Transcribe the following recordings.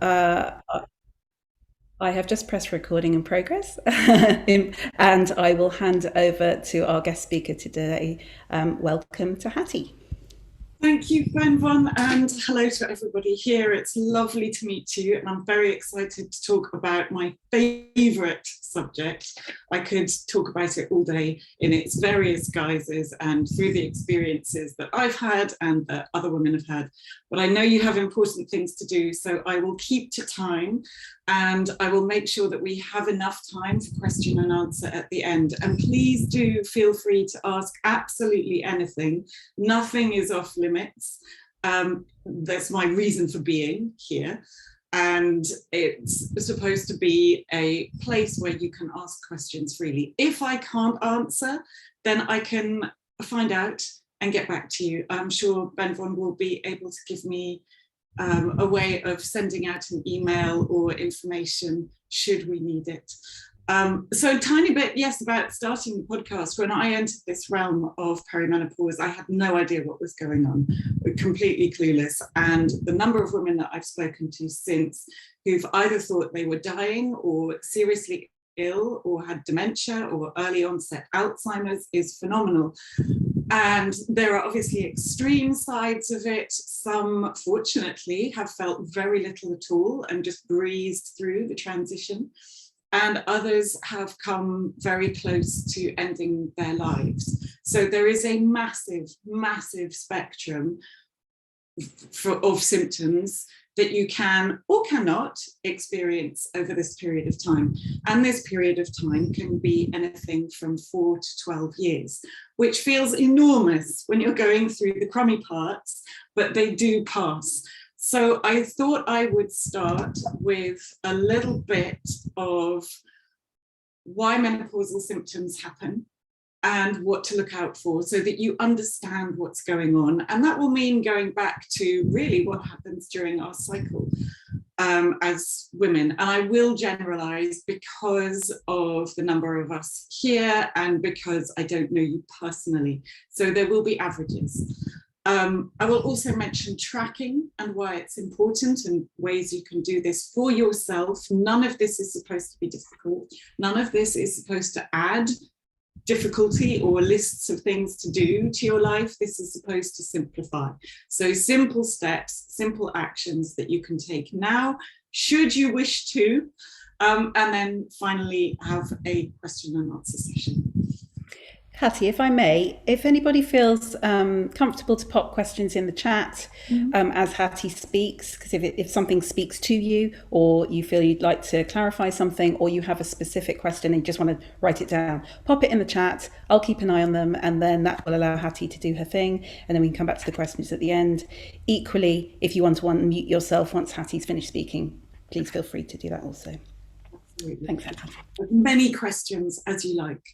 Uh, I have just pressed recording in progress, and I will hand over to our guest speaker today. Welcome to Hattie. Thank you, Benvon, and hello to everybody here. It's lovely to meet you, and I'm very excited to talk about my favourite subject. I could talk about it all day in its various guises and through the experiences that I've had and that other women have had. But I know you have important things to do, so I will keep to time, and I will make sure that we have enough time for question and answer at the end. And please do feel free to ask absolutely anything. Nothing is off limits. That's my reason for being here. And it's supposed to be a place where you can ask questions freely. If I can't answer, then I can find out and get back to you. I'm sure Benvon will be able to give me a way of sending out an email or information should we need it. So a tiny bit, yes, about starting the podcast. When I entered this realm of perimenopause, I had no idea what was going on, completely clueless. And the number of women that I've spoken to since who've either thought they were dying or seriously ill or had dementia or early onset Alzheimer's is phenomenal. And there are obviously extreme sides of it. Some, fortunately, have felt very little at all and just breezed through the transition. And others have come very close to ending their lives. So there is a massive, massive spectrum of symptoms that you can or cannot experience over this period of time. And this period of time can be anything from 4 to 12 years, which feels enormous when you're going through the crummy parts, but they do pass. So I thought I would start with a little bit of why menopausal symptoms happen and what to look out for so that you understand what's going on. And that will mean going back to really what happens during our cycle as women. And I will generalize because of the number of us here and because I don't know you personally. So there will be averages. I will also mention tracking and why it's important and ways you can do this for yourself. None of this is supposed to be difficult. None of this is supposed to add difficulty or lists of things to do to your life. This is supposed to simplify. So simple steps, simple actions that you can take now, should you wish to, and then finally have a question and answer session. Hattie, if I may, if anybody feels comfortable to pop questions in the chat as Hattie speaks, because if something speaks to you or you feel you'd like to clarify something or you have a specific question and you just want to write it down, pop it in the chat. I'll keep an eye on them and then that will allow Hattie to do her thing and then we can come back to the questions at the end. Equally, if you want to unmute yourself once Hattie's finished speaking, please feel free to do that also. Absolutely. Thanks, Hattie. As many questions as you like.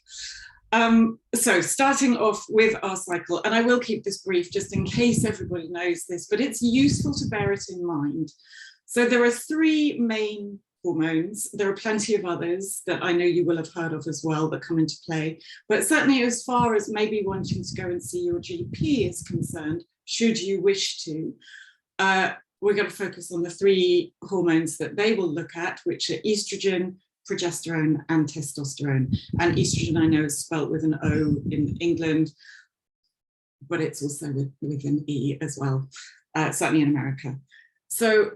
So starting off with our cycle, and I will keep this brief just in case everybody knows this, but it's useful to bear it in mind. So there are 3 main hormones. There are plenty of others that I know you will have heard of as well that come into play, but certainly as far as maybe wanting to go and see your GP is concerned, should you wish to, we're going to focus on the 3 hormones that they will look at, which are estrogen, progesterone and testosterone. And estrogen I know is spelt with an O in England, but it's also with an E as well, certainly in America. So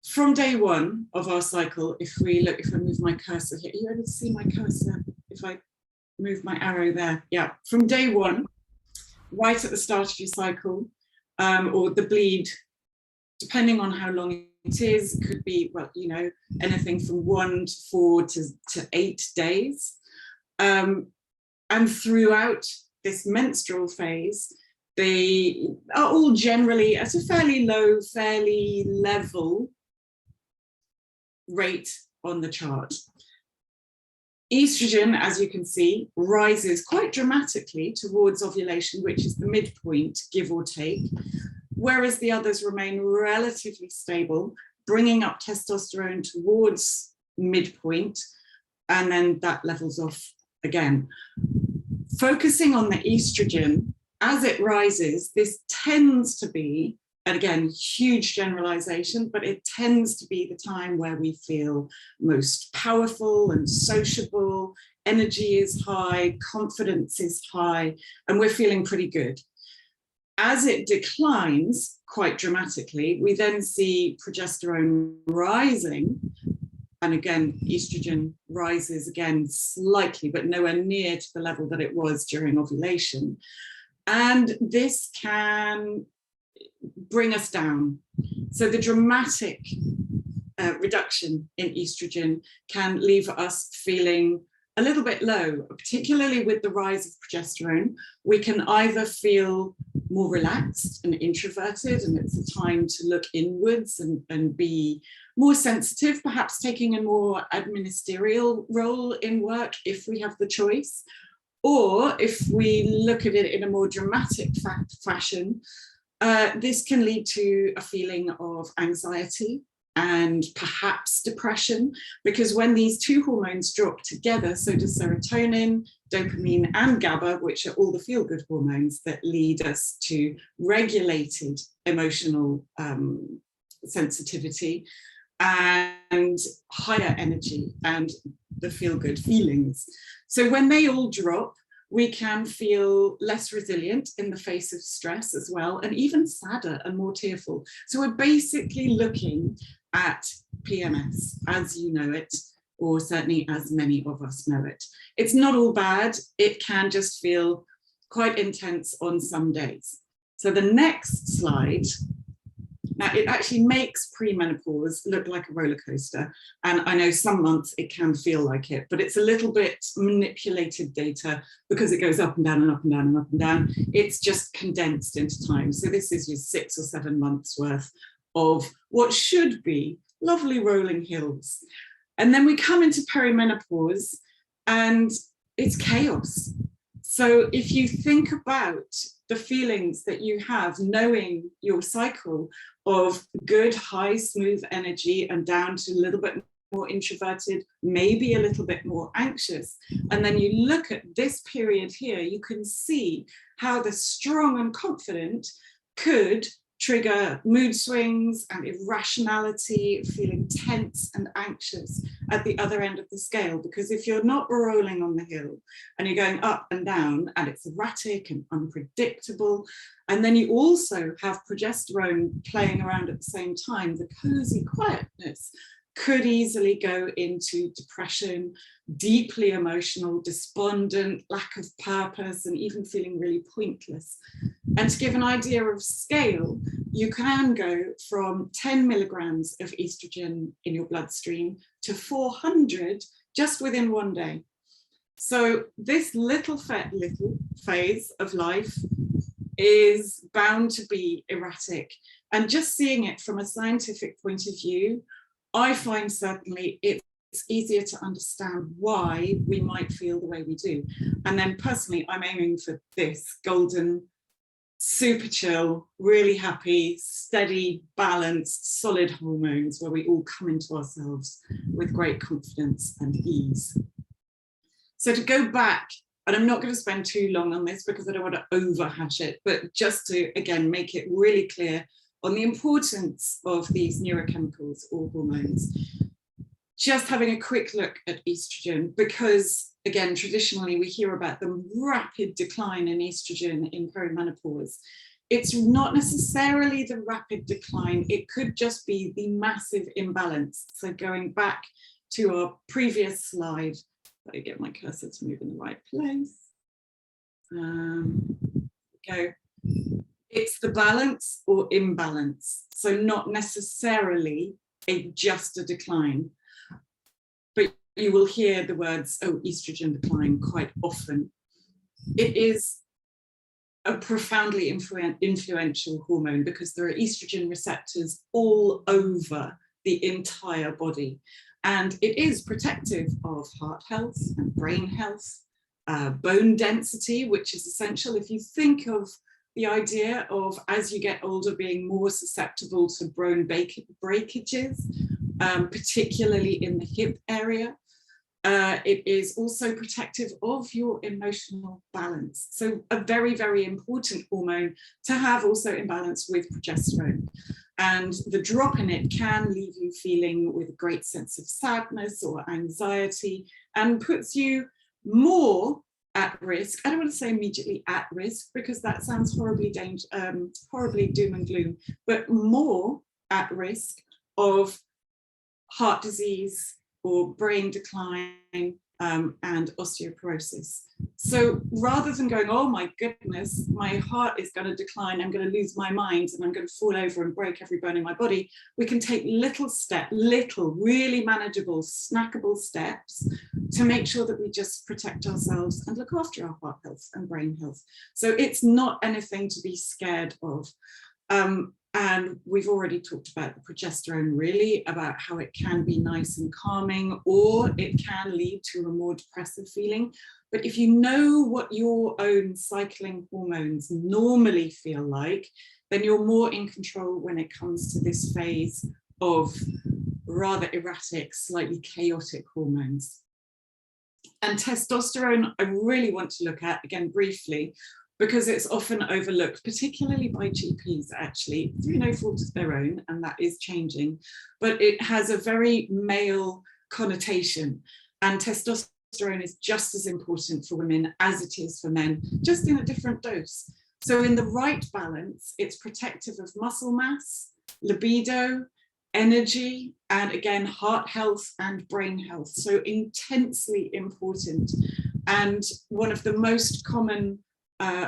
from day one of our cycle, if I move my cursor here, are you able to see my cursor? If I move my arrow there, yeah. From day one, right at the start of your cycle, or the bleed, depending on how long it is, could be, well, you know, anything from 1 to 4 to 8 days. And throughout this menstrual phase, they are all generally at a fairly low, fairly level rate on the chart. Estrogen, as you can see, rises quite dramatically towards ovulation, which is the midpoint, give or take, whereas the others remain relatively stable, bringing up testosterone towards midpoint, and then that levels off again. Focusing on the estrogen, as it rises, this tends to be And again, huge generalization, but it tends to be the time where we feel most powerful and sociable, energy is high, confidence is high, and we're feeling pretty good. As it declines quite dramatically, we then see progesterone rising. And again, estrogen rises again slightly, but nowhere near to the level that it was during ovulation. And this can bring us down. So the dramatic reduction in estrogen can leave us feeling a little bit low, particularly with the rise of progesterone. We can either feel more relaxed and introverted, and it's a time to look inwards and be more sensitive, perhaps taking a more administrative role in work if we have the choice. Or if we look at it in a more dramatic fashion, this can lead to a feeling of anxiety and perhaps depression, because when these two hormones drop together, so does serotonin, dopamine, and GABA, which are all the feel-good hormones that lead us to regulated emotional sensitivity and higher energy and the feel-good feelings. So when they all drop, we can feel less resilient in the face of stress as well, and even sadder and more tearful. So we're basically looking at PMS as you know it, or certainly as many of us know it. It's not all bad. It can just feel quite intense on some days. So the next slide, now it actually makes premenopause look like a roller coaster. And I know some months it can feel like it, but it's a little bit manipulated data because it goes up and down and up and down and up and down. It's just condensed into time. So this is your 6 or 7 months worth of what should be lovely rolling hills. And then we come into perimenopause and it's chaos. So if you think about the feelings that you have knowing your cycle of good, high, smooth energy and down to a little bit more introverted, maybe a little bit more anxious. And then you look at this period here, you can see how the strong and confident could trigger mood swings and irrationality, feeling tense and anxious at the other end of the scale. Because if you're not rolling on the hill and you're going up and down and it's erratic and unpredictable, and then you also have progesterone playing around at the same time, the cozy quietness could easily go into depression, deeply emotional, despondent, lack of purpose, and even feeling really pointless. And to give an idea of scale, you can go from 10 milligrams of estrogen in your bloodstream to 400 just within one day. So this little phase of life is bound to be erratic. And just seeing it from a scientific point of view, I find certainly it's easier to understand why we might feel the way we do. And then personally, I'm aiming for this golden, super chill, really happy, steady, balanced, solid hormones where we all come into ourselves with great confidence and ease. So to go back, and I'm not going to spend too long on this because I don't want to overhash it, but just to, again, make it really clear on the importance of these neurochemicals or hormones, just having a quick look at estrogen, because again, traditionally we hear about the rapid decline in estrogen in perimenopause. It's not necessarily the rapid decline, it could just be the massive imbalance. So going back to our previous slide, let me get my cursor to move in the right place. Go. It's the balance or imbalance. So not necessarily just a decline, but you will hear the words, oh, estrogen decline quite often. It is a profoundly influential hormone because there are estrogen receptors all over the entire body. And it is protective of heart health and brain health, bone density, which is essential. If you think of the idea of, as you get older, being more susceptible to bone breakages, particularly in the hip area, It is also protective of your emotional balance. So a very, very important hormone to have also in balance with progesterone. And the drop in it can leave you feeling with a great sense of sadness or anxiety, and puts you more at risk. I don't want to say immediately at risk, because that sounds horribly horribly doom and gloom, but more at risk of heart disease or brain decline, and osteoporosis. So rather than going, oh my goodness, my heart is going to decline, I'm going to lose my mind and I'm going to fall over and break every bone in my body, we can take little really manageable, snackable steps to make sure that we just protect ourselves and look after our heart health and brain health. So it's not anything to be scared of. And we've already talked about the progesterone, really, about how it can be nice and calming, or it can lead to a more depressive feeling. But if you know what your own cycling hormones normally feel like, then you're more in control when it comes to this phase of rather erratic, slightly chaotic hormones. And testosterone, I really want to look at, again, briefly, because it's often overlooked, particularly by GPs, actually, through no fault of their own, and that is changing. But it has a very male connotation, and testosterone is just as important for women as it is for men, just in a different dose. So in the right balance, it's protective of muscle mass, libido, energy, and again, heart health and brain health. So intensely important. And one of the most common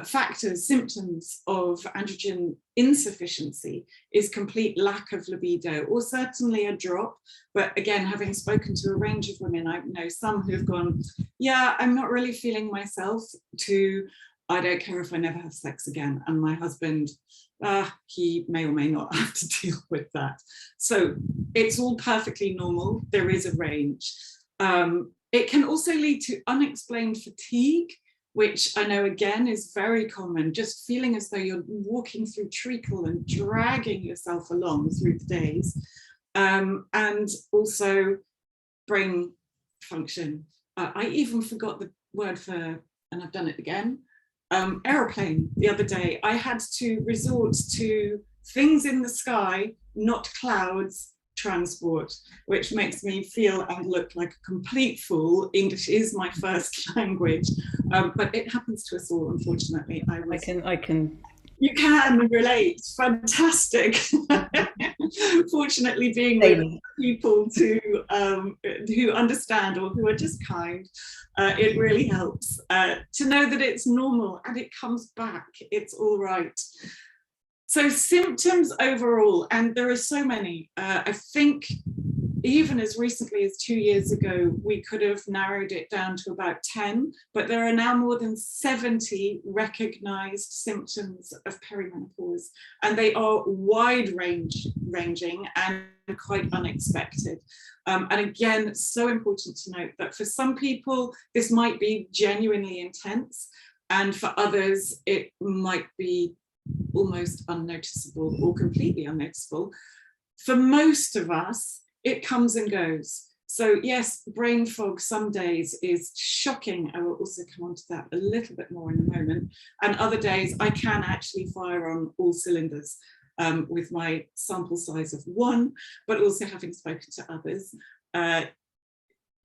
factors, symptoms of androgen insufficiency is complete lack of libido, or certainly a drop. But again, having spoken to a range of women, I know some who've gone, yeah, I'm not really feeling myself, to I don't care if I never have sex again. And my husband, he may or may not have to deal with that. So it's all perfectly normal. There is a range. It can also lead to unexplained fatigue, which I know again is very common, just feeling as though you're walking through treacle and dragging yourself along through the days. And also brain function. I even forgot the word for, and I've done it again, aeroplane the other day. I had to resort to things in the sky, not clouds, transport, which makes me feel and look like a complete fool. English is my first language, but it happens to us all, unfortunately. I can. You can relate. Fantastic. Fortunately, being with people who understand or who are just kind, it really helps to know that it's normal and it comes back. It's all right. So symptoms overall, and there are so many. I think even as recently as 2 years ago, we could have narrowed it down to about 10, but there are now more than 70 recognized symptoms of perimenopause, and they are wide-ranging and quite unexpected. And again, it's so important to note that for some people, this might be genuinely intense, and for others, it might be almost unnoticeable or completely unnoticeable. For most of us, it comes and goes. So yes, brain fog some days is shocking. I will also come on to that a little bit more in a moment. And other days I can actually fire on all cylinders with my sample size of 1, but also having spoken to others.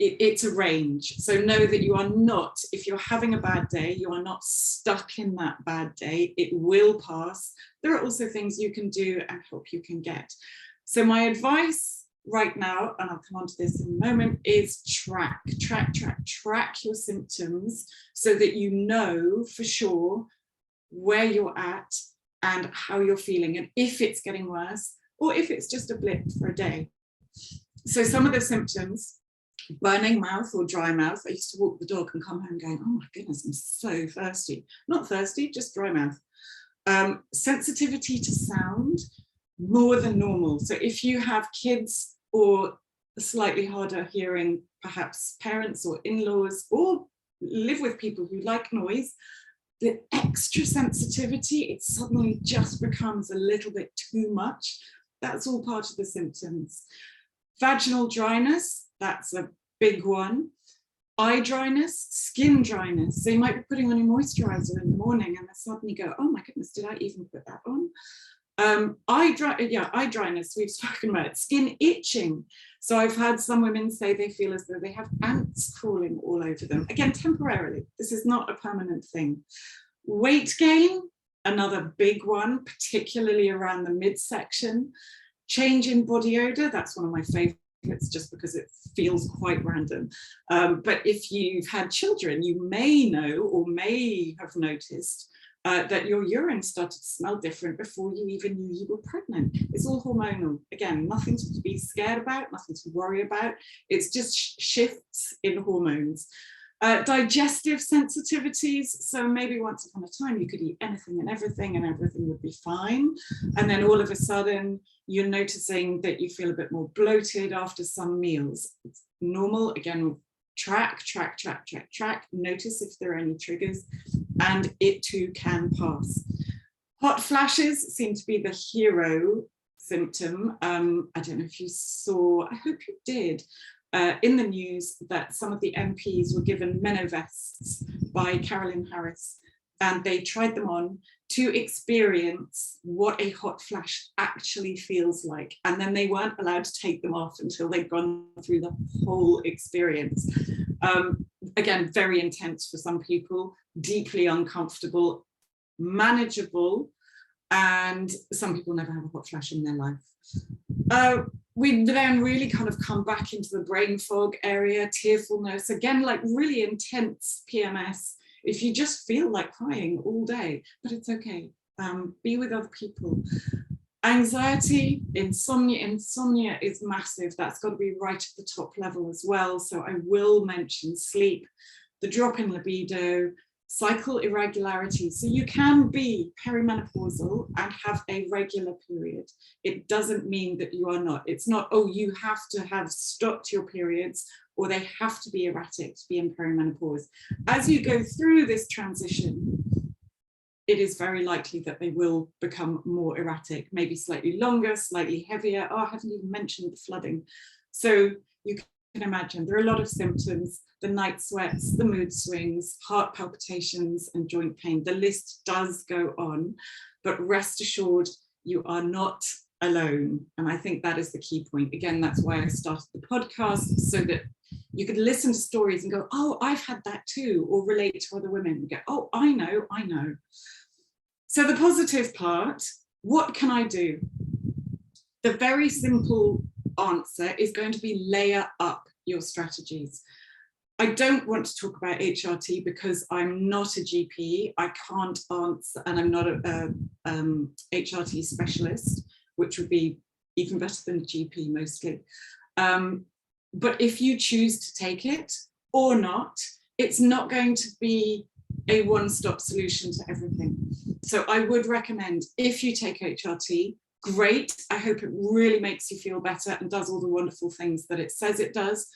It's a range. So know that you are not, if you're having a bad day, you are not stuck in that bad day. It will pass. There are also things you can do and help you can get. So my advice right now, and I'll come on to this in a moment, is track your symptoms so that you know for sure where you're at and how you're feeling, and if it's getting worse or if it's just a blip for a day. So some of the symptoms: burning mouth or dry mouth. I used to walk the dog and come home going, oh my goodness, I'm so thirsty. Not thirsty, just dry mouth. Sensitivity to sound, more than normal. So if you have kids or slightly harder hearing, perhaps parents or in-laws, or live with people who like noise, the extra sensitivity, it suddenly just becomes a little bit too much. That's all part of the symptoms. Vaginal dryness, that's a big one. eye dryness, skin dryness. So you might be putting on your moisturizer in the morning and then suddenly go, oh my goodness, did I even put that on? Eye dryness, we've spoken about it. Skin itching. So I've had some women say they feel as though they have ants crawling all over them. Again, temporarily. This is not a permanent thing. Weight gain, another big one, particularly around the midsection. Change in body odor, that's one of my favorites just because it feels quite random. But if you've had children, you may know or may have noticed that your urine started to smell different before you even knew you were pregnant. It's all hormonal. Again, nothing to be scared about, nothing to worry about. It's just shifts in hormones. Digestive sensitivities. So maybe once upon a time you could eat anything and everything would be fine. And then all of a sudden you're noticing that you feel a bit more bloated after some meals. It's normal. Again, track. Notice if there are any triggers, and it too can pass. Hot flashes seem to be the hero symptom. I don't know if you saw, I hope you did, in the news that some of the MPs were given Menovests by Carolyn Harris, and they tried them on to experience what a hot flash actually feels like. And then they weren't allowed to take them off until they'd gone through the whole experience. Again, very intense for some people, deeply uncomfortable, manageable, and some people never have a hot flash in their life. We then really kind of come back into the brain fog area, tearfulness, again, like really intense PMS. If you just feel like crying all day, but it's okay. Be with other people. Anxiety, insomnia. Insomnia is massive. That's got to be right at the top level as well. So I will mention sleep, the drop in libido, cycle irregularities. So you can be perimenopausal and have a regular period. It doesn't mean that you are not. It's not, oh, you have to have stopped your periods or they have to be erratic to be in perimenopause. As you go through this transition, it is very likely that they will become more erratic, maybe slightly longer, slightly heavier. Oh, I haven't even mentioned the flooding. So you can imagine there are a lot of symptoms, the night sweats, the mood swings, heart palpitations, and joint pain. The list does go on, but rest assured, you are not alone. And I think that is the key point. Again, that's why I started the podcast, so that you could listen to stories and go, oh, I've had that too, or relate to other women and go, oh, I know. So the positive part, what can I do? The very simple answer is going to be layer up your strategies. I don't want to talk about HRT because I'm not a GP. I can't answer, and I'm not a HRT specialist, which would be even better than a GP mostly. But if you choose to take it or not, it's not going to be a one-stop solution to everything. So I would recommend, if you take HRT, great. I hope it really makes you feel better and does all the wonderful things that it says it does.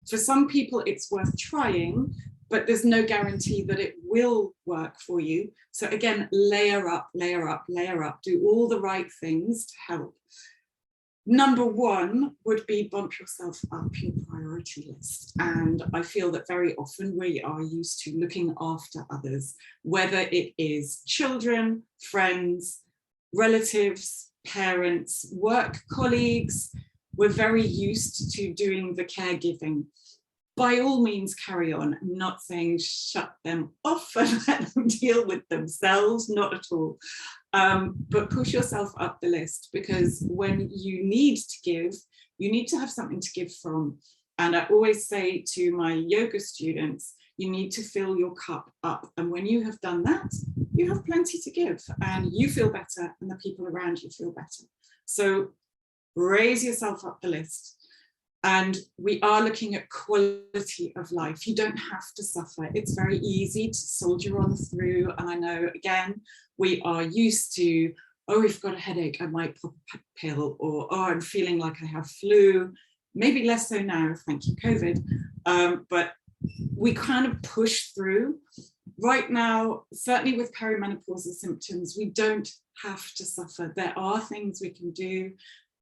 For some people, it's worth trying, but there's no guarantee that it will work for you. So again, layer up, do all the right things to help. Number one would be bump yourself up your priority list. And I feel that very often we are used to looking after others, whether it is children, friends, relatives, parents, work colleagues. We're very used to doing the caregiving. By all means, carry on. I'm not saying shut them off and let them deal with themselves, not at all. But push yourself up the list, because when you need to give, you need to have something to give from. And I always say to my yoga students, you need to fill your cup up. And when you have done that, you have plenty to give and you feel better and the people around you feel better. So raise yourself up the list. And we are looking at quality of life. You don't have to suffer. It's very easy to soldier on through. And I know, again, we are used to, oh, we've got a headache, I might pop a pill, or, oh, I'm feeling like I have flu. Maybe less so now, thank you, COVID. But we kind of push through. Right now, certainly with perimenopausal symptoms, we don't have to suffer. There are things we can do,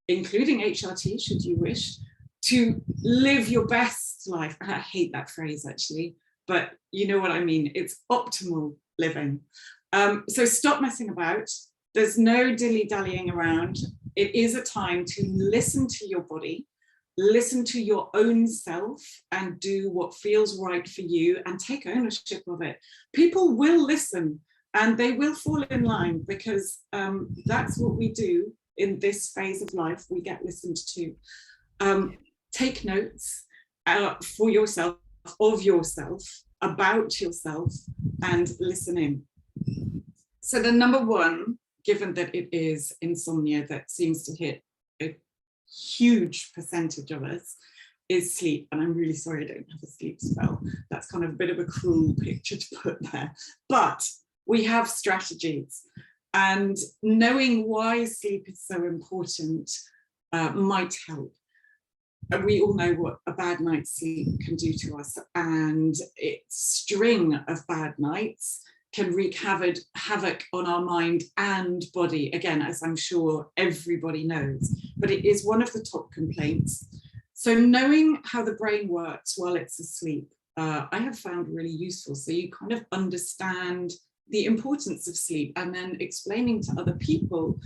including HRT, should you wish. to live your best life. And I hate that phrase actually, but you know what I mean. It's optimal living. So stop messing about. There's no dilly-dallying around. It is a time to listen to your body, listen to your own self, and do what feels right for you and take ownership of it. People will listen and they will fall in line, because that's what we do in this phase of life. We get listened to. Take notes for yourself, of yourself, about yourself, and listen in. So the number one, given that it is insomnia that seems to hit a huge percentage of us, is sleep. And I'm really sorry I don't have a sleep spell. That's kind of a bit of a cruel picture to put there. But we have strategies. And knowing why sleep is so important might help. We all know what a bad night's sleep can do to us, and its string of bad nights can wreak havoc on our mind and body, again, as I'm sure everybody knows, but it is one of the top complaints. So knowing how the brain works while it's asleep, I have found really useful. So you kind of understand the importance of sleep, and then explaining to other people,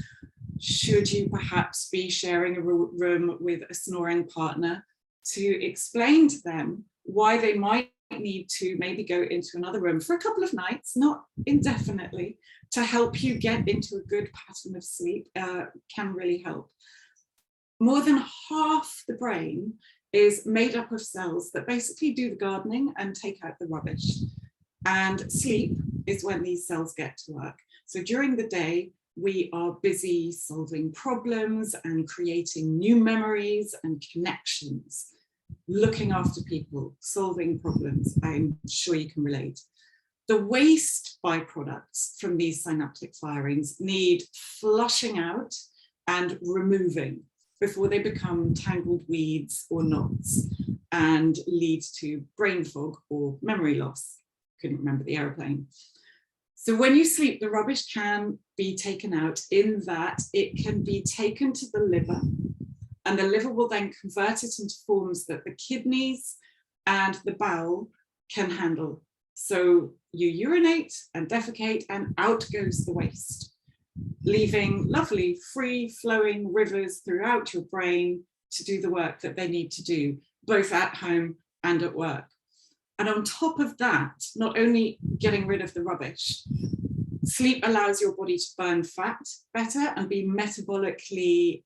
should you perhaps be sharing a room with a snoring partner, to explain to them why they might need to maybe go into another room for a couple of nights, not indefinitely, to help you get into a good pattern of sleep, can really help. More than half the brain is made up of cells that basically do the gardening and take out the rubbish. And sleep is when these cells get to work. So during the day, we are busy solving problems and creating new memories and connections, looking after people, solving problems. I'm sure you can relate. The waste byproducts from these synaptic firings need flushing out and removing before they become tangled weeds or knots and lead to brain fog or memory loss. Couldn't remember the aeroplane. So when you sleep, the rubbish can be taken out in that it can be taken to the liver, and the liver will then convert it into forms that the kidneys and the bowel can handle. So you urinate and defecate, and out goes the waste, leaving lovely free-flowing rivers throughout your brain to do the work that they need to do, both at home and at work. And on top of that, not only getting rid of the rubbish, sleep allows your body to burn fat better and be metabolically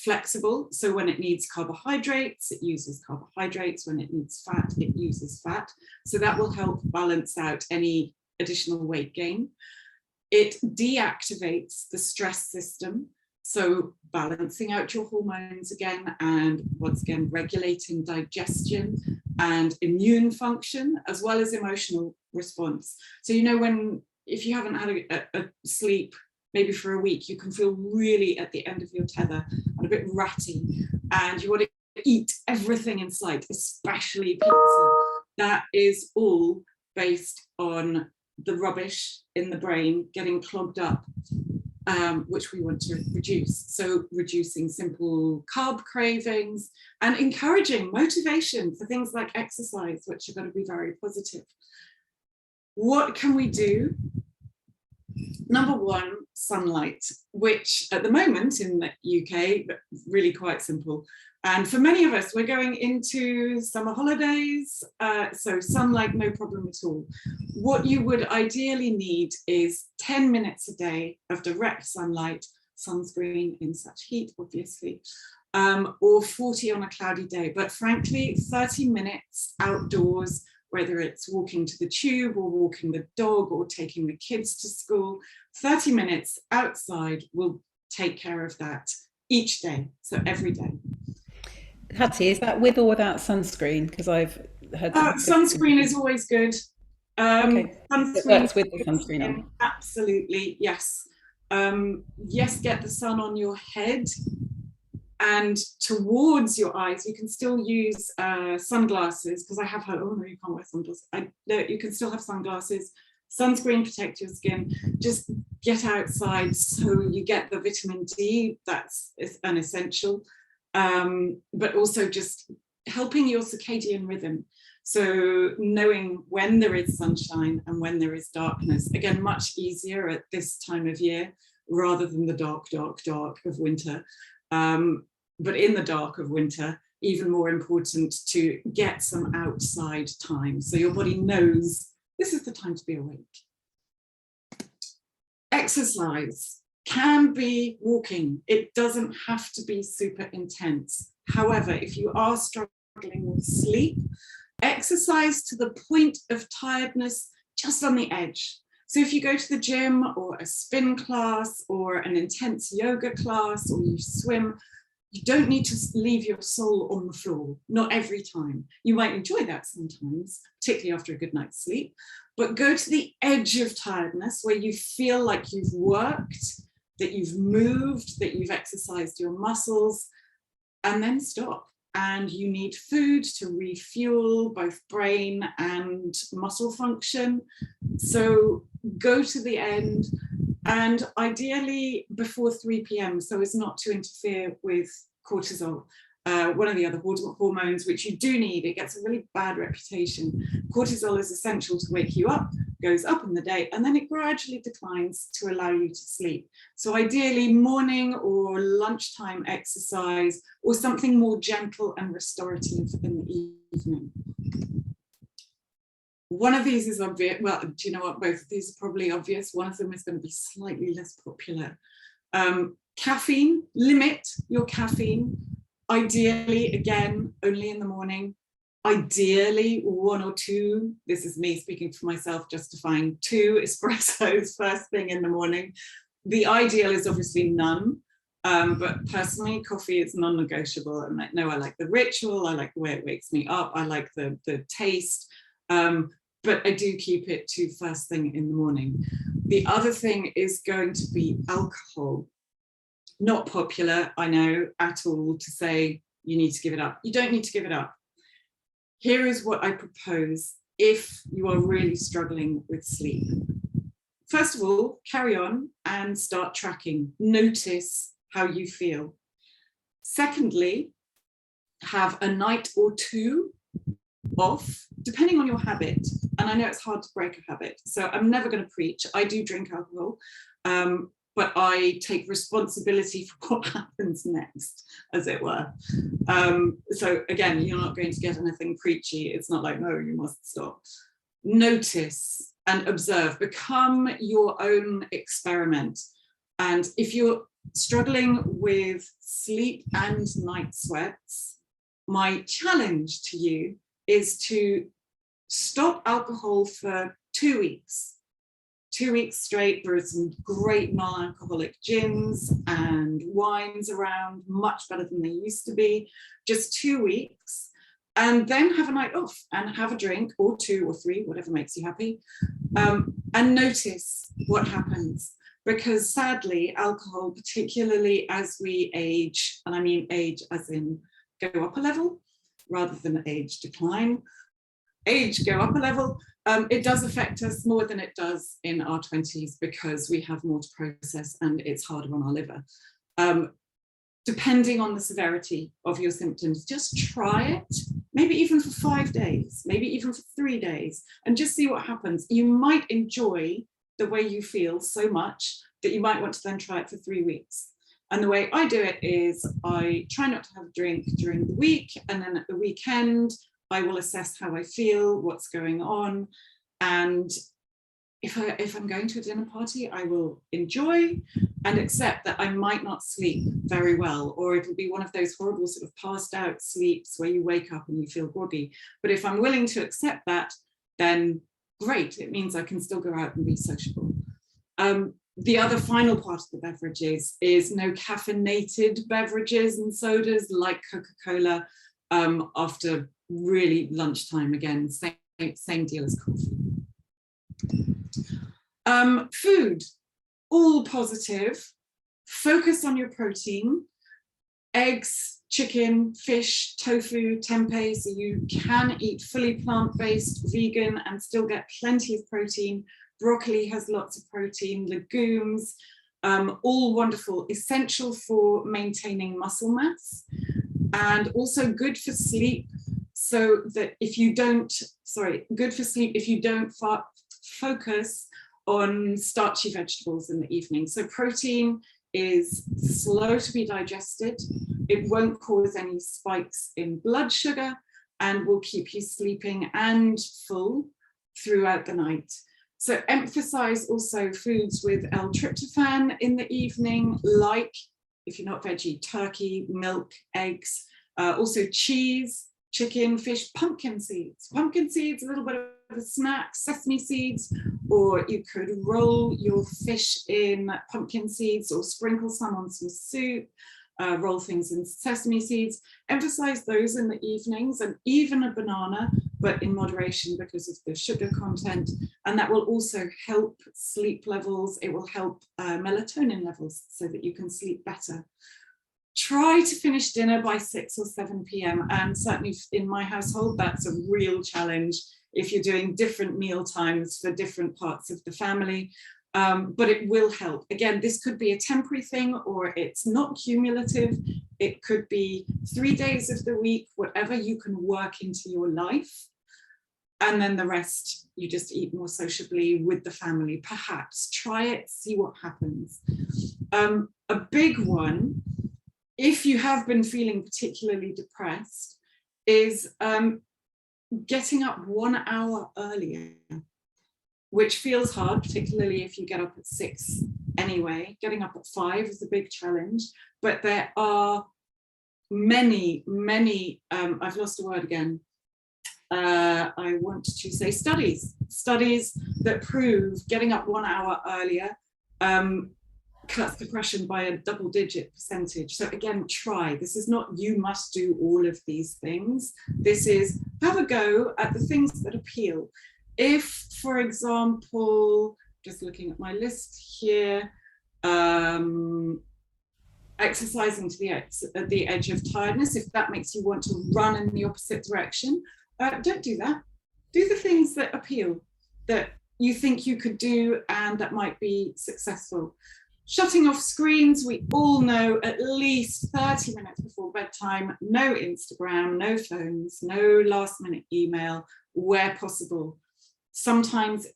flexible. So when it needs carbohydrates, it uses carbohydrates. When it needs fat, it uses fat. So that will help balance out any additional weight gain. It deactivates the stress system, so balancing out your hormones again, and once again regulating digestion and immune function, as well as emotional response. So you know, if you haven't had a sleep maybe for a week, you can feel really at the end of your tether and a bit ratty, and you want to eat everything in sight, especially pizza. That is all based on the rubbish in the brain getting clogged up, which we want to reduce. So reducing simple carb cravings and encouraging motivation for things like exercise, which are going to be very positive. What can we do? Number one, sunlight, which at the moment in the UK, really quite simple. And for many of us, we're going into summer holidays, so sunlight, no problem at all. What you would ideally need is 10 minutes a day of direct sunlight, sunscreen in such heat, obviously, or 40 on a cloudy day. But frankly, 30 minutes outdoors, whether it's walking to the tube or walking the dog or taking the kids to school, 30 minutes outside will take care of that each day, so every day. Hattie, is that with or without sunscreen? Because I've heard sunscreen is always good. Okay. Sunscreen, it works with the sunscreen on. Absolutely, yes. Yes, get the sun on your head and towards your eyes. You can still use sunglasses, because I have heard, oh no, you can't wear sunglasses. No, you can still have sunglasses. Sunscreen, protect your skin. Just get outside so you get the vitamin D. That's an essential. but also just helping your circadian rhythm. So knowing when there is sunshine and when there is darkness, again, much easier at this time of year rather than the dark, dark, dark of winter. But in the dark of winter, even more important to get some outside time. So your body knows this is the time to be awake. Exercise can be walking. It doesn't have to be super intense. However, if you are struggling with sleep, exercise to the point of tiredness, just on the edge. So if you go to the gym or a spin class or an intense yoga class or you swim, you don't need to leave your soul on the floor, not every time. You might enjoy that sometimes, particularly after a good night's sleep, but go to the edge of tiredness where you feel like you've worked, that you've moved, that you've exercised your muscles, and then stop. And you need food to refuel both brain and muscle function. So go to the end, and ideally before 3 p.m. so as not to interfere with cortisol, one of the other hormones which you do need. It gets a really bad reputation. Cortisol is essential to wake you up, goes up in the day, and then it gradually declines to allow you to sleep. So ideally morning or lunchtime exercise, or something more gentle and restorative in the evening. One of these is obvious. Well, do you know what? Both of these are probably obvious. One of them is going to be slightly less popular. Caffeine, limit your caffeine. Ideally, again, only in the morning. Ideally, 1 or 2. This is me speaking for myself, justifying 2 espressos first thing in the morning. The ideal is obviously none. But personally, coffee is non-negotiable. And I know I like the ritual. I like the way it wakes me up. I like the taste. But I do keep it to first thing in the morning. The other thing is going to be alcohol. Not popular, I know, at all, to say you need to give it up. You don't need to give it up. Here is what I propose if you are really struggling with sleep. First of all, carry on and start tracking. Notice how you feel. Secondly, have a night or 2 off, depending on your habit. And I know it's hard to break a habit, so I'm never going to preach. I do drink alcohol, but I take responsibility for what happens next, as it were. So again, you're not going to get anything preachy. It's not like, no, you must stop. Notice and observe. Become your own experiment. And if you're struggling with sleep and night sweats, my challenge to you is to stop alcohol for 2 weeks. 2 weeks straight. There are some great non-alcoholic gins and wines around, much better than they used to be. Just 2 weeks, and then have a night off and have a drink, or 2 or 3, whatever makes you happy, and notice what happens. Because sadly, alcohol, particularly as we age, and I mean age as in go up a level rather than age decline, age go up a level, it does affect us more than it does in our 20s, because we have more to process and it's harder on our liver. Depending on the severity of your symptoms, just try it, maybe even for 5 days, maybe even for 3 days, and just see what happens. You might enjoy the way you feel so much that you might want to then try it for 3 weeks. And the way I do it is I try not to have a drink during the week, and then at the weekend, I will assess how I feel, what's going on. And if I'm going to a dinner party, I will enjoy and accept that I might not sleep very well, or it'll be one of those horrible sort of passed out sleeps where you wake up and you feel groggy. But if I'm willing to accept that, then great, it means I can still go out and be sociable. The other final part of the beverages is no caffeinated beverages and sodas like Coca-Cola after really lunchtime. Again, same deal as coffee. Food, all positive. Focus on your protein. Eggs, chicken, fish, tofu, tempeh, so you can eat fully plant-based, vegan, and still get plenty of protein. Broccoli has lots of protein, legumes, all wonderful, essential for maintaining muscle mass. and also good for sleep. So that if you don't, good for sleep if you don't focus on starchy vegetables in the evening. So protein is slow to be digested. It won't cause any spikes in blood sugar and will keep you sleeping and full throughout the night. So emphasize also foods with L-tryptophan in the evening, like, if you're not veggie, turkey, milk, eggs, also cheese, chicken, fish, pumpkin seeds. Pumpkin seeds, a little bit of a snack, sesame seeds, or you could roll your fish in pumpkin seeds or sprinkle some on some soup, roll things in sesame seeds. Emphasize those in the evenings, and even a banana, but in moderation because of the sugar content. And that will also help sleep levels. It will help melatonin levels so that you can sleep better. Try to finish dinner by 6 or 7 p.m. And certainly in my household, that's a real challenge if you're doing different meal times for different parts of the family. But it will help. Again, this could be a temporary thing, or it's not cumulative. It could be 3 days of the week, whatever you can work into your life. And then the rest, you just eat more sociably with the family. Perhaps try it, see what happens. A big one, if you have been feeling particularly depressed, is getting up 1 hour earlier, which feels hard, particularly if you get up at 6 anyway. Getting up at 5 is a big challenge, but there are many, I've lost a word again. I want to say studies that prove getting up 1 hour earlier cuts depression by a double-digit percentage. So again, try. This is not you must do all of these things. This is have a go at the things that appeal. If, for example, just looking at my list here, exercising to the edge of tiredness, if that makes you want to run in the opposite direction, don't do that. Do the things that appeal, that you think you could do and that might be successful. Shutting off screens, we all know at least 30 minutes before bedtime, no Instagram, no phones, no last minute email, where possible. Sometimes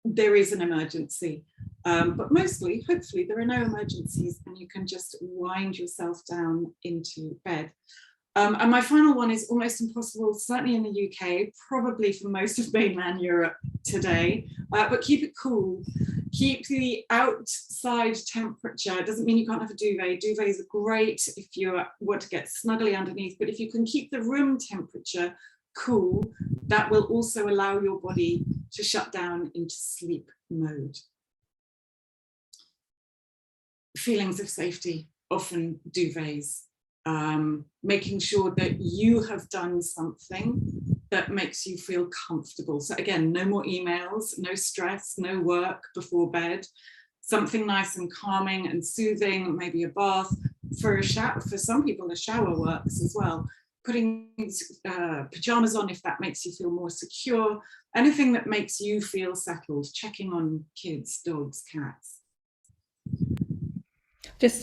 there is an emergency, but mostly, hopefully, there are no emergencies and you can just wind yourself down into bed. And my final one is almost impossible, certainly in the UK, probably for most of mainland Europe today, but keep it cool. Keep the outside temperature. It doesn't mean you can't have a duvet. Duvets are great if you want to get snuggly underneath, but if you can keep the room temperature cool, that will also allow your body to shut down into sleep mode. Feelings of safety, often duvets. Making sure that you have done something that makes you feel comfortable. So again, no more emails, no stress, no work before bed. Something nice and calming and soothing, maybe a bath. For some people, a shower works as well. Putting pajamas on if that makes you feel more secure. Anything that makes you feel settled. Checking on kids, dogs, cats.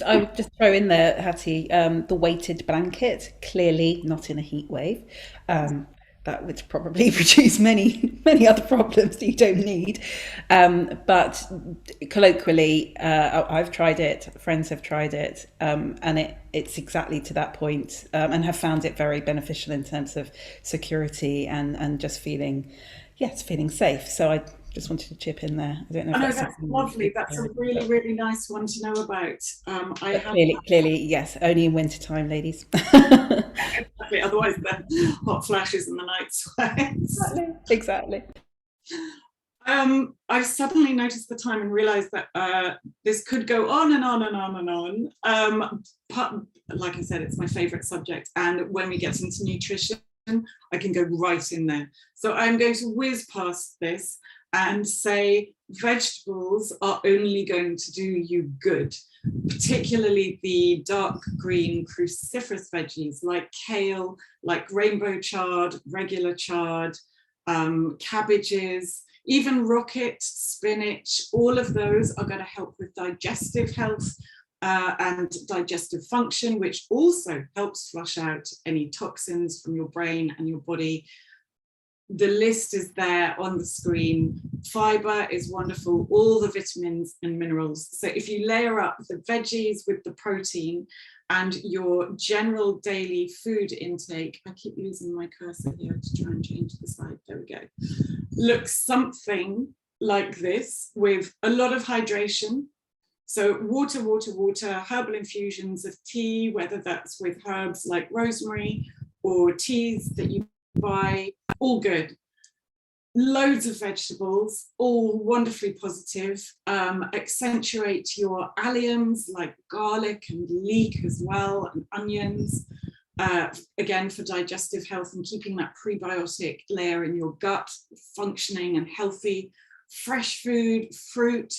I would just throw in there, Hattie, the weighted blanket, clearly not in a heat wave. That would probably produce many other problems that you don't need. But colloquially, I've tried it, friends have tried it, and it's exactly to that point, and have found it very beneficial in terms of security and just feeling safe. So I just wanted to chip in there. I don't know if that's lovely. That's a really nice one to know about. Clearly, yes, only in winter time, ladies. Exactly. Otherwise, the hot flashes and the night sweats. Exactly. I've suddenly noticed the time and realised that this could go on and on and on and on. Like I said, it's my favourite subject, and when we get into nutrition, I can go right in there. So I'm going to whiz past this and say vegetables are only going to do you good, particularly the dark green cruciferous veggies like kale, like rainbow chard, regular chard, cabbages, even rocket, spinach. All of those are going to help with digestive health. and digestive function, which also helps flush out any toxins from your brain and your body. The list is there on the screen. Fiber is wonderful, all the vitamins and minerals. So if you layer up the veggies with the protein and your general daily food intake, I keep losing my cursor here to try and change the slide, there we go, looks something like this, with a lot of hydration. So water, herbal infusions of tea, whether that's with herbs like rosemary or teas that you buy, all good. Loads of vegetables, all wonderfully positive. Accentuate your alliums like garlic and leek as well, and onions, again for digestive health and keeping that prebiotic layer in your gut functioning and healthy. Fresh food, fruit,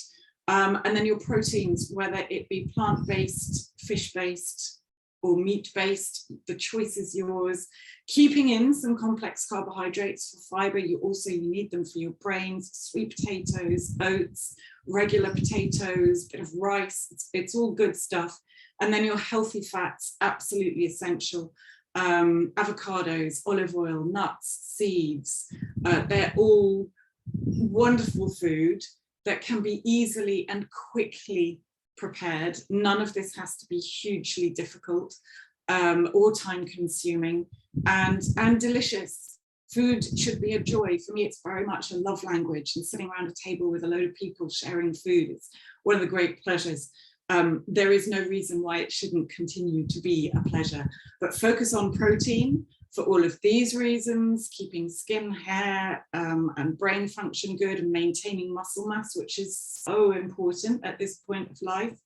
and then your proteins, whether it be plant-based, fish-based, or meat-based, the choice is yours. Keeping in some complex carbohydrates for fiber, you need them for your brains, sweet potatoes, oats, regular potatoes, bit of rice, it's all good stuff. And then your healthy fats, absolutely essential. Avocados, olive oil, nuts, seeds, they're all wonderful food that can be easily and quickly prepared. None of this has to be hugely difficult or time consuming, and delicious. Food should be a joy. For me, it's very much a love language, and sitting around a table with a load of people sharing food is one of the great pleasures. There is no reason why it shouldn't continue to be a pleasure, but focus on protein for all of these reasons, keeping skin, hair, and brain function good, and maintaining muscle mass, which is so important at this point of life.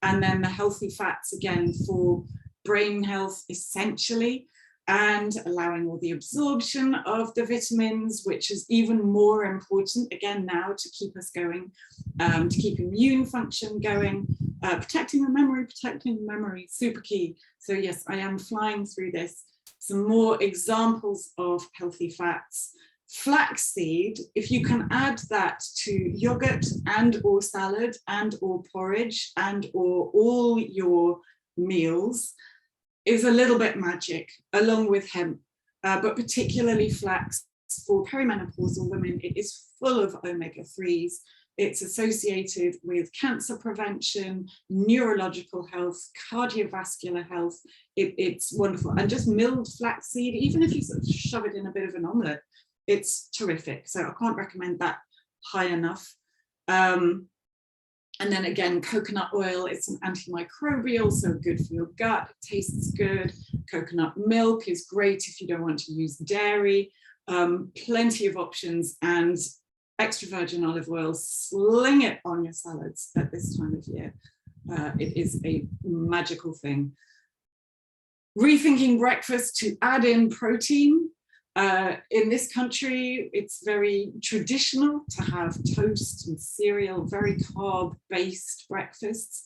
And then the healthy fats, again, for brain health, essentially, and allowing all the absorption of the vitamins, which is even more important, again, now to keep us going, to keep immune function going, protecting the memory, super key. So yes, I am flying through this. Some more examples of healthy fats. Flaxseed, if you can add that to yogurt and or salad and or porridge and or all your meals, is a little bit magic, along with hemp, but particularly flax for perimenopausal women. It is full of omega-3s. It's associated with cancer prevention, neurological health, cardiovascular health. It's wonderful. And just milled flaxseed, even if you sort of shove it in a bit of an omelette, it's terrific. So I can't recommend that high enough. And then again, coconut oil, it's an antimicrobial, so good for your gut, it tastes good. Coconut milk is great if you don't want to use dairy. Plenty of options, and extra virgin olive oil, sling it on your salads at this time of year. It is a magical thing. Rethinking breakfast to add in protein. In this country, it's very traditional to have toast and cereal, very carb-based breakfasts.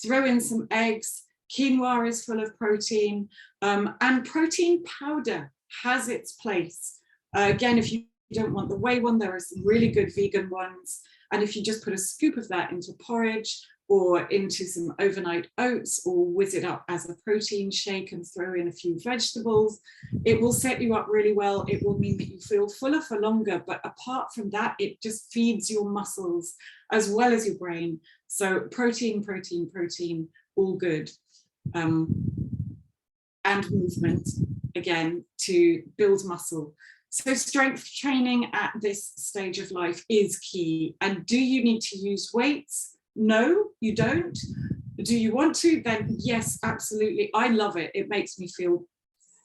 Throw in some eggs. Quinoa is full of protein, and protein powder has its place. Again, if you don't want the whey one, there are some really good vegan ones. And if you just put a scoop of that into porridge or into some overnight oats, or whiz it up as a protein shake and throw in a few vegetables, it will set you up really well. It will mean that you feel fuller for longer, but apart from that, it just feeds your muscles as well as your brain. So protein, protein, protein, all good. And movement, again, to build muscle. So strength training at this stage of life is key. And do you need to use weights? No, you don't. Do you want to? Then yes, absolutely. I love it. It makes me feel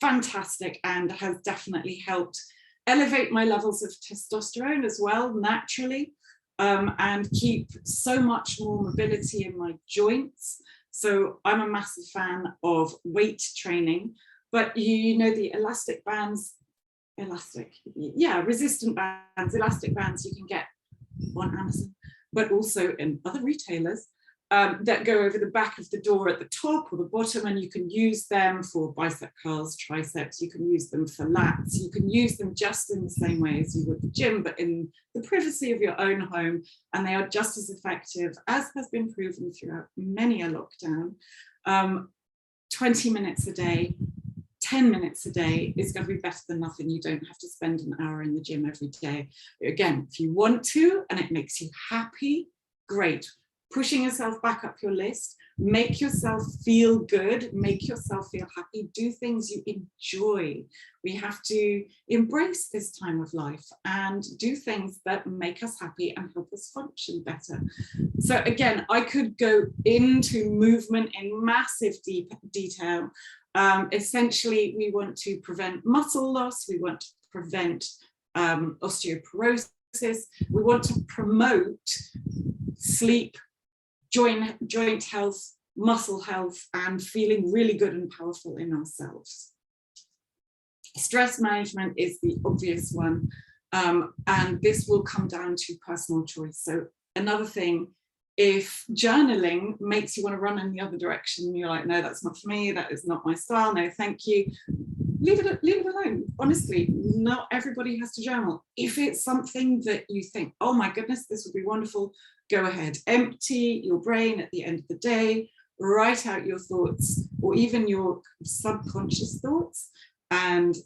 fantastic and has definitely helped elevate my levels of testosterone as well, naturally, and keep so much more mobility in my joints. So I'm a massive fan of weight training, but you know, the elastic bands, resistant bands, elastic bands you can get on Amazon, but also in other retailers. that go over the back of the door at the top or the bottom, and you can use them for bicep curls, triceps, you can use them for lats, you can use them just in the same way as you would the gym, but in the privacy of your own home, and they are just as effective, as has been proven throughout many a lockdown. 20 minutes a day, 10 minutes a day is going to be better than nothing. You don't have to spend an hour in the gym every day. Again, if you want to and it makes you happy, great. Pushing yourself back up your list, make yourself feel good, make yourself feel happy, do things you enjoy. We have to embrace this time of life and do things that make us happy and help us function better. So again, I could go into movement in massive detail. Essentially, we want to prevent muscle loss, we want to prevent osteoporosis, we want to promote sleep, joint health, muscle health, and feeling really good and powerful in ourselves. Stress management is the obvious one, and this will come down to personal choice. So another thing, if journaling makes you want to run in the other direction, you're like, no, that's not for me, that is not my style, no thank you, leave it alone. Honestly, not everybody has to journal. If it's something that you think, oh my goodness, this would be wonderful, go ahead. Empty your brain at the end of the day, write out your thoughts or even your subconscious thoughts and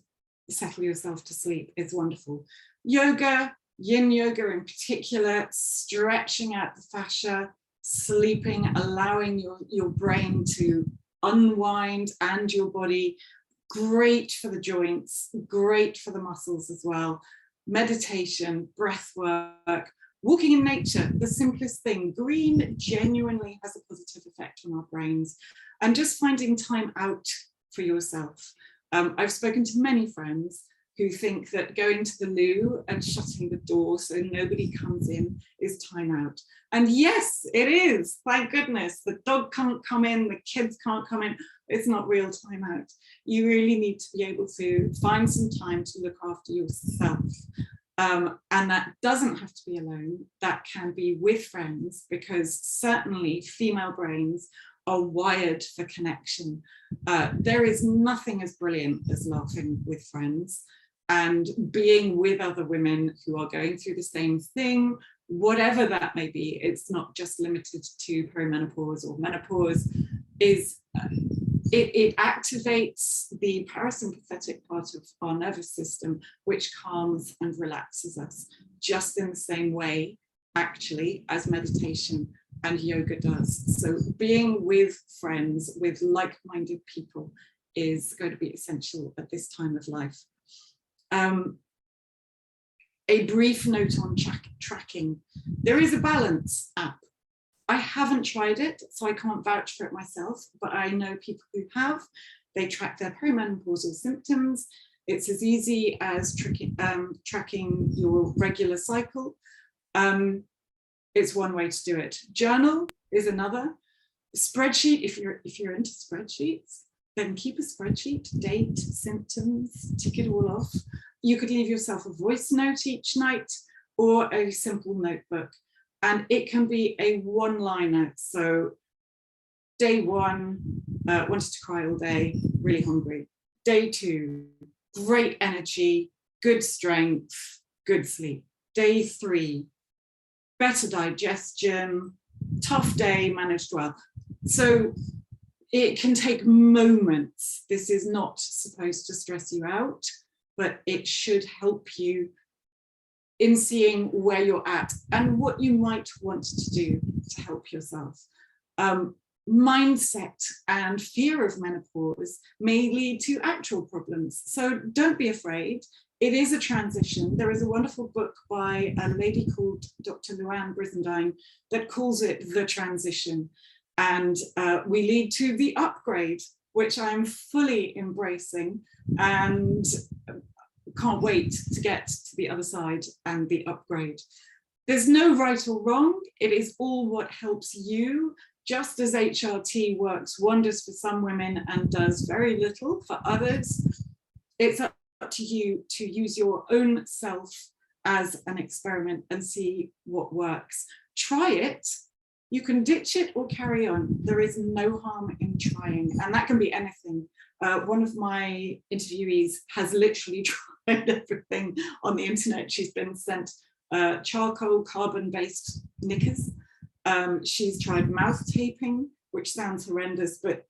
settle yourself to sleep. It's wonderful. Yoga, yin yoga in particular, stretching out the fascia, sleeping, allowing your brain to unwind and your body. Great for the joints, great for the muscles as well. Meditation, breath work, walking in nature, the simplest thing. Green genuinely has a positive effect on our brains. And just finding time out for yourself. I've spoken to many friends who think that going to the loo and shutting the door so nobody comes in is time out. And yes, it is, thank goodness. The dog can't come in, the kids can't come in. It's not real time out. You really need to be able to find some time to look after yourself. And that doesn't have to be alone, that can be with friends, because certainly female brains are wired for connection. There is nothing as brilliant as laughing with friends and being with other women who are going through the same thing, whatever that may be. It's not just limited to perimenopause or menopause. It activates the parasympathetic part of our nervous system, which calms and relaxes us, just in the same way, actually, as meditation and yoga does. So being with friends, with like-minded people, is going to be essential at this time of life. A brief note on tracking. There is a Balance app. I haven't tried it, so I can't vouch for it myself, but I know people who have. They track their perimenopausal symptoms. It's as easy as tracking your regular cycle. It's one way to do it. Journal is another. Spreadsheet, if you're into spreadsheets, then keep a spreadsheet, date, symptoms, tick it all off. You could leave yourself a voice note each night or a simple notebook. And it can be a one-liner. So day one, wanted to cry all day, really hungry. Day two, great energy, good strength, good sleep. Day three, better digestion, tough day, managed well. So it can take moments. This is not supposed to stress you out, but it should help you in seeing where you're at and what you might want to do to help yourself. Mindset and fear of menopause may lead to actual problems. So don't be afraid. It is a transition. There is a wonderful book by a lady called Dr. Luann Brizendine that calls it The Transition. And we lead to the upgrade, which I'm fully embracing and can't wait to get to the other side and the upgrade. There's no right or wrong. It is all what helps you, just as HRT works wonders for some women and does very little for others. It's up to you to use your own self as an experiment and see what works. Try it you can ditch it or carry on. There is no harm in trying, and that can be anything. One of my interviewees has literally tried everything on the internet. She's been sent charcoal carbon-based knickers. She's tried mouth taping, which sounds horrendous, but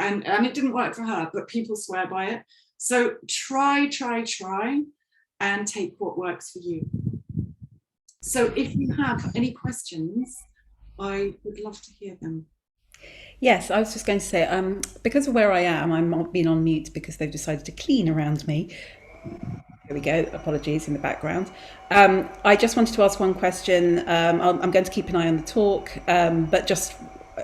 and it didn't work for her, but people swear by it. So try, and take what works for you. So if you have any questions, I would love to hear them. Yes, I was just going to say, because of where I am, I'm being on mute because they've decided to clean around me. There we go. Apologies in the background. I just wanted to ask one question. I'm going to keep an eye on the talk, but just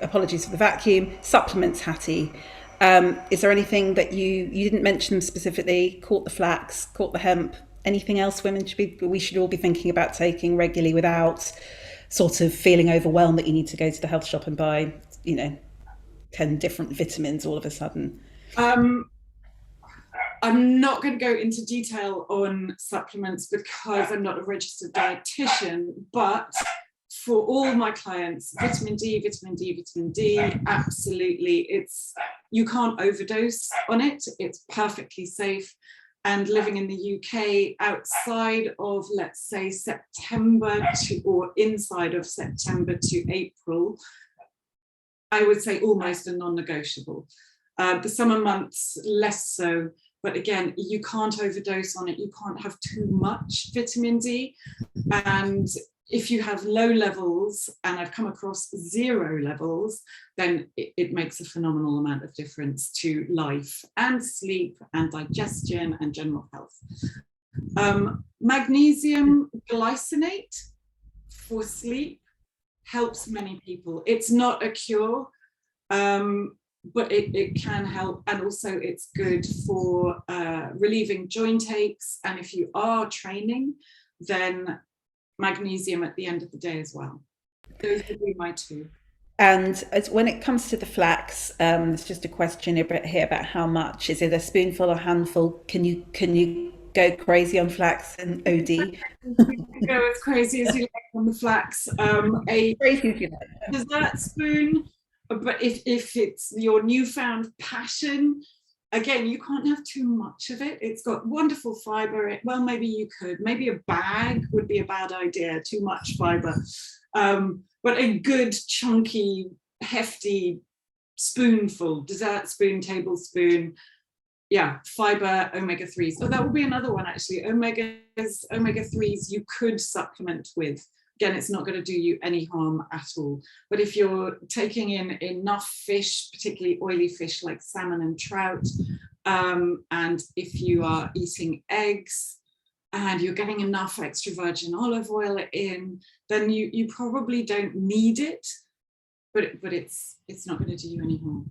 apologies for the vacuum. Supplements, Hattie. Is there anything that you didn't mention them specifically? Caught the flax, caught the hemp. Anything else we should all be thinking about taking regularly without sort of feeling overwhelmed that you need to go to the health shop and buy, 10 different vitamins all of a sudden? I'm not going to go into detail on supplements because I'm not a registered dietitian, but for all my clients, vitamin D, absolutely. You can't overdose on it. It's perfectly safe. And living in the UK, outside of, let's say, September or inside of September to April, I would say almost a non-negotiable. The summer months, less so. But again, you can't overdose on it. You can't have too much vitamin D. And if you have low levels, and I've come across 0 levels, then it makes a phenomenal amount of difference to life and sleep and digestion and general health. Magnesium glycinate for sleep helps many people. It's not a cure, but it can help, and also it's good for relieving joint aches. And if you are training, then magnesium at the end of the day as well. Those would be my 2. And when it comes to the flax, there's just a question here about how much. Is it a spoonful or handful? Can you go crazy on flax and OD? You can go as crazy as you like on the flax. A dessert spoon, but if it's your newfound passion, again, you can't have too much of it. It's got wonderful fiber. Well, maybe you could. Maybe a bag would be a bad idea, too much fiber. But a good, chunky, hefty spoonful, dessert spoon, tablespoon, fiber, omega-3s. So that would be another one, actually. Omega-3s you could supplement with. Again, it's not going to do you any harm at all. But if you're taking in enough fish, particularly oily fish like salmon and trout, and if you are eating eggs and you're getting enough extra virgin olive oil in, then you probably don't need it, but it's not going to do you any harm.